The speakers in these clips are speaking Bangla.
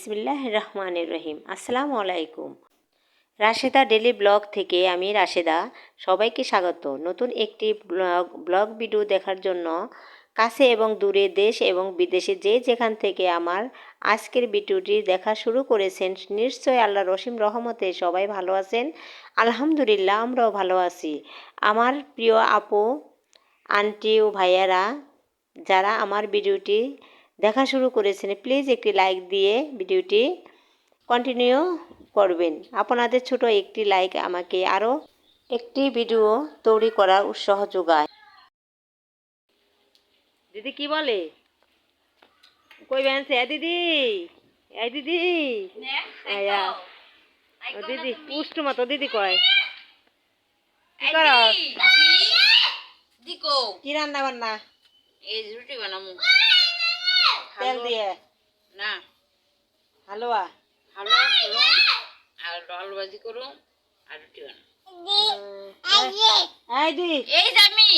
বিসমিল্লাহির রহমানির রহিম। আসসালামু আলাইকুম। রাশেদা ডেলি ব্লগ থেকে আমি রাশেদা সবাইকে স্বাগত। নতুন একটি ব্লগ ভিডিও দেখার জন্য কাছে এবং দূরে, দেশ এবং বিদেশে যে যেখান থেকে আমার আজকের ভিডিওটি দেখা শুরু করেছেন, নিশ্চয়ই আল্লাহর অসীম রহমতে সবাই ভালো আছেন। আলহামদুলিল্লাহ, আমরাও ভালো আছি। আমার প্রিয় আপু, আন্টি ও ভাইয়ারা যারা আমার ভিডিওটি দেখা শুরু করেছেন, প্লিজ একটি লাইক দিয়ে ভিডিওটি কন্টিনিউ করবেন। আপনাদের ছোট একটি লাইক আমাকে আরও একটি ভিডিও তৈরি করার উৎসাহ যোগায়। দিদি কি বলে? কই বেনছে দিদি? এই দিদি, আয়া ও দিদি পুষ্ট মতো দিদি কয় কি করো? কি রান্না বান্না? এই রুটি বানামু তেল দিয়ে না, হালুয়া হালুয়া করুম আর আলু ভাজি করুম আর রুটি বানাম। এই দিদি, এই যে আমি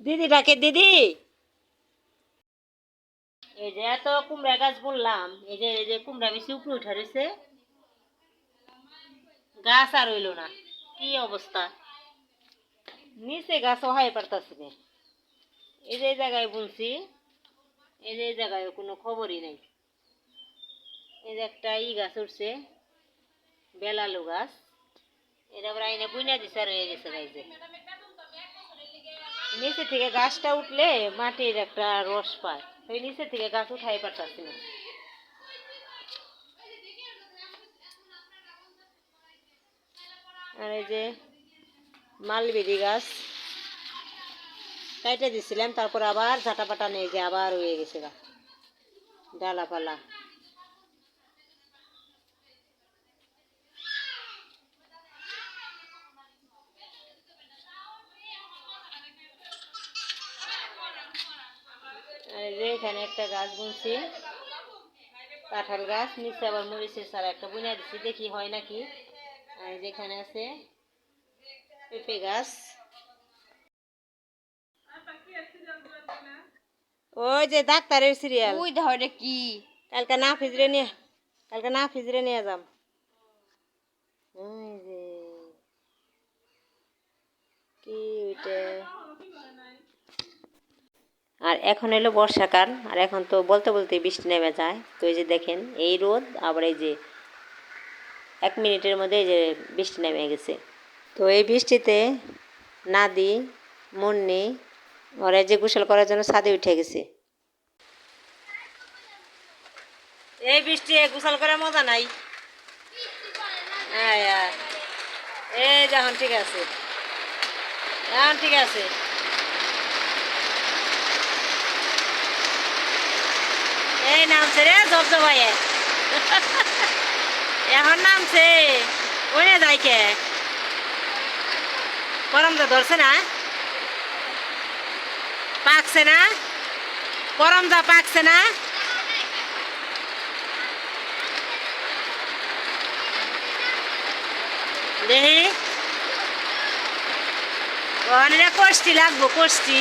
দিদি ডাকে দিদি। এই যে এত কুমড়া গাছ বললাম, এই যে কুমড়া বেশি উপরে উঠে রয়েছে, গাছ আর হইল না। কি অবস্থা, নিচে গাছ হয় পারতাছি না। এই যে জায়গায় বুনছি, এই যে জায়গায় কোনো খবরই নাই। এই যে একটা গাছ উঠছে, বেলালু গাছ, এটা আবার আইনে বুইনা দিছে আর হয়ে গেছে। গাইছে নিচে থেকে গাছটা উঠলে মাটির একটা রস পায়, ওই নিচে থেকে গাছ উঠাই পারতাছি না। আর এই যে মালবেরি গাছ কাইটে দিছিলাম, তারপর আবার ঝাঁটাপাটা নেই যে আবার হয়ে গেছে গা ডালাপালা। আর এই যে এখানে একটা গাছ বুনছি, কাঁঠাল গাছ, নিচে আবার মরিচের সারা একটা বুনা দিচ্ছি, দেখি হয় নাকি। আর যেখানে আছে পেঁপে গাছ, ওই যে ডাক্তারের সিরিয়াল, ওই ধরে কি কালকে না ফিজরে নিয়ে যাম। ওই যে কি ওইটা। আর এখন এলো বর্ষাকাল, আর এখন তো বলতে বলতে বৃষ্টি নেমে যায়। তো এই যে দেখেন এই রোদ, আবার এই যে 1 মিনিটের মধ্যে এই যে বৃষ্টি নেমে গেছে। তো এই বৃষ্টিতে নাদি মুন্নি ওরা যে গোসল করার জন্য ছাদে উঠে গেছে। এই বৃষ্টি গোসল করার মজা নাই। এই যখন ঠিক আছে, এখন ঠিক আছে। এই নামছে রে জবজবাইয়ে, এখন নামছে। ওই না যাই কে করমজা ধরছে না, পাকছে না, করমজা পাকছে না। দেখি অনেক কষ্টি লাগবো, কষ্টি।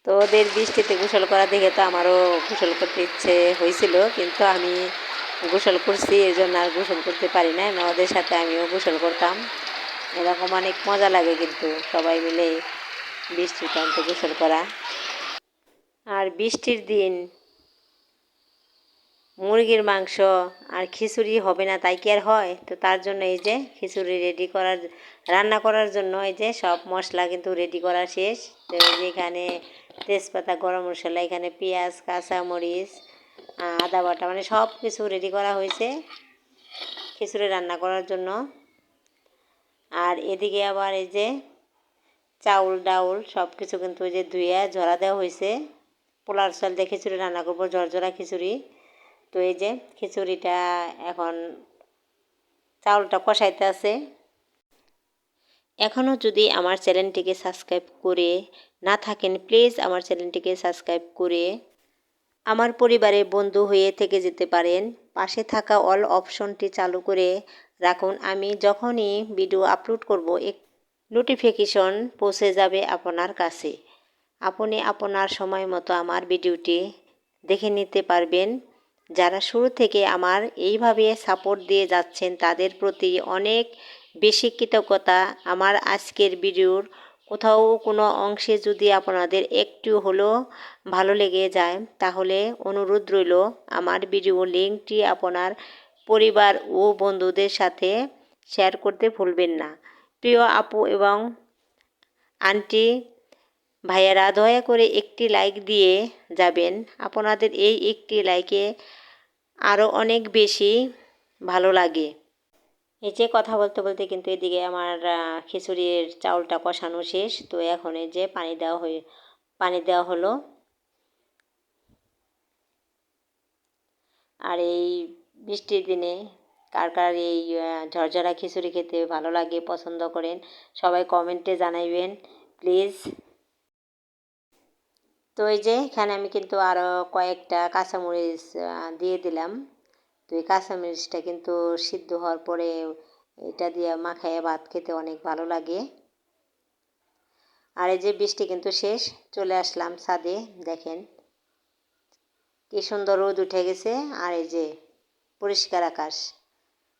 তো ওদের বৃষ্টিতে গোসল করা দেখে তো আমারও গোসল করতে ইচ্ছে হয়েছিল, কিন্তু আমি গোসল করছি, এই জন্য আর গোসল করতে পারি না। ওদের সাথে আমিও গোসল করতাম, এরকম অনেক মজা লাগে কিন্তু সবাই মিলে বৃষ্টির টাইমে গোসল করা। আর বৃষ্টির দিন মুরগির মাংস আর খিচুড়ি হবে না তাই কি আর হয়? তো তার জন্য এই যে খিচুড়ি রান্না করার জন্য এই যে সব মশলা কিন্তু রেডি করা শেষ। তো এই যে এখানে তেজপাতা, গরম মশলা, এখানে পেঁয়াজ, কাঁচামরিচ, আদা বাটা, মানে সব কিছু রেডি করা হয়েছে খিচুড়ি রান্না করার জন্য। আর এদিকে আবার এই যে চাউল ডাউল সব কিছু কিন্তু ওই যে ধুয়ে ঝরা দেওয়া হয়েছে। পোলার চাল দিয়ে খিচুড়ি রান্না করবো, ঝরঝরা খিচুড়ি। তো এই যে খিচুড়িটা এখন চাউলটা কষাইতে আছে। এখনও যদি আমার চ্যানেলটিকে সাবস্ক্রাইব করে না থাকেন, প্লিজ আমার চ্যানেলটিকে সাবস্ক্রাইব করে আমার পরিবারের বন্ধু হয়ে থেকে যেতে পারেন। পাশে থাকা অল অপশনটি চালু করে রাখুন। আমি যখনই ভিডিও আপলোড করব নোটিফিকেশন পৌঁছে যাবে আপনার কাছে। আপনি আপনার সময় মতো আমার ভিডিওটি দেখে নিতে পারবেন। যারা শুরু থেকে আমার এইভাবে সাপোর্ট দিয়ে যাচ্ছেন তাদের প্রতি অনেক বেশি কৃতজ্ঞতা। আমার আজকের ভিডিওর কোথাও কোনো অংশে যদি আপনাদের একটু হলেও ভালো লেগে যায় তাহলে অনুরোধ রইল আমার ভিডিও লিঙ্কটি আপনার পরিবার ও বন্ধুদের সাথে শেয়ার করতে ভুলবেন না। প্রিয় আপু এবং আন্টি ভাইয়েরা, দয়া করে একটি লাইক দিয়ে যাবেন। আপনাদের এই একটি লাইকে আরও অনেক বেশি ভালো লাগে। এই যে কথা বলতে বলতে কিন্তু এদিকে আমার খিচুড়ির চাউলটা কষানো শেষ। তো এখন এই যে পানি দেওয়া হলো। আর এই বৃষ্টির দিনে কার কার এই ঝরঝরা খিচুড়ি খেতে ভালো লাগে, পছন্দ করেন, সবাই কমেন্টে জানাইবেন প্লিজ। তো এই যে এখানে আমি কিন্তু আরও কয়েকটা কাঁচামরিচ দিয়ে দিলাম। তো এই কাঁচামরিচটা কিন্তু সিদ্ধ হওয়ার পরে এটা দিয়ে মাখায় ভাত খেতে অনেক ভালো লাগে। আর এই যে বৃষ্টি কিন্তু শেষ, চলে আসলাম ছাদে। দেখেন কি সুন্দর রোদ উঠে গেছে আর এই যে পরিষ্কার আকাশ।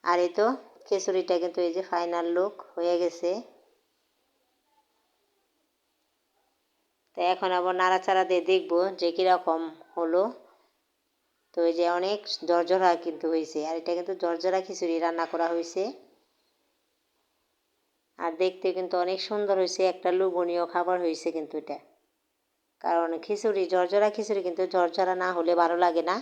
আর এই তো খিচুড়িটা কিন্তু এই যে ফাইনাল লুক হয়ে গেছে। তো এখন আবার নাড়াচাড়া দিয়ে দেখবো যে কীরকম হলো। তো এই যে অনেক ঝরঝরা কিন্তু হয়েছে, আর এটা কিন্তু ঝরঝরা খিচুড়ি রান্না করা হয়েছে। আর দেখতে কিন্তু অনেক সুন্দর হয়েছে, একটা লোভনীয় খাবার হয়েছে কিন্তু এটা। কারণ ঝরঝরা খিচুড়ি কিন্তু ঝরঝরা না হলে ভালো লাগে না।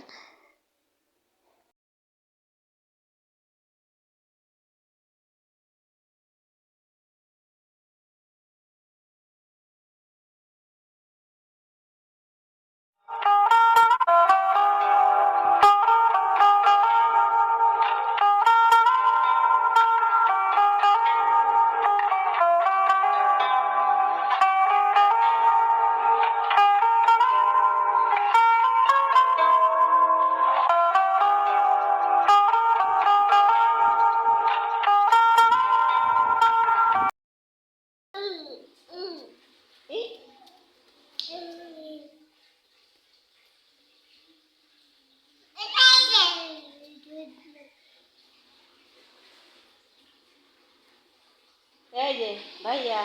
এই যে ভাইয়া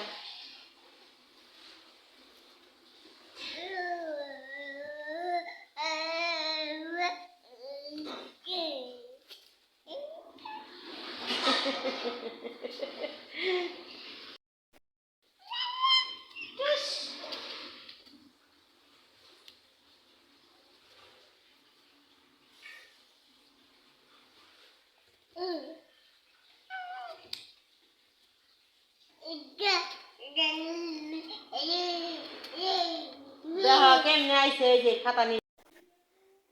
কেমনে আইসে এই যে খাতা নিয়ে।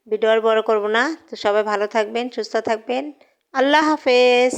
ভিডিও আর বড় করবো না। তো সবাই ভালো থাকবেন, সুস্থ থাকবেন। আল্লাহ হাফেজ।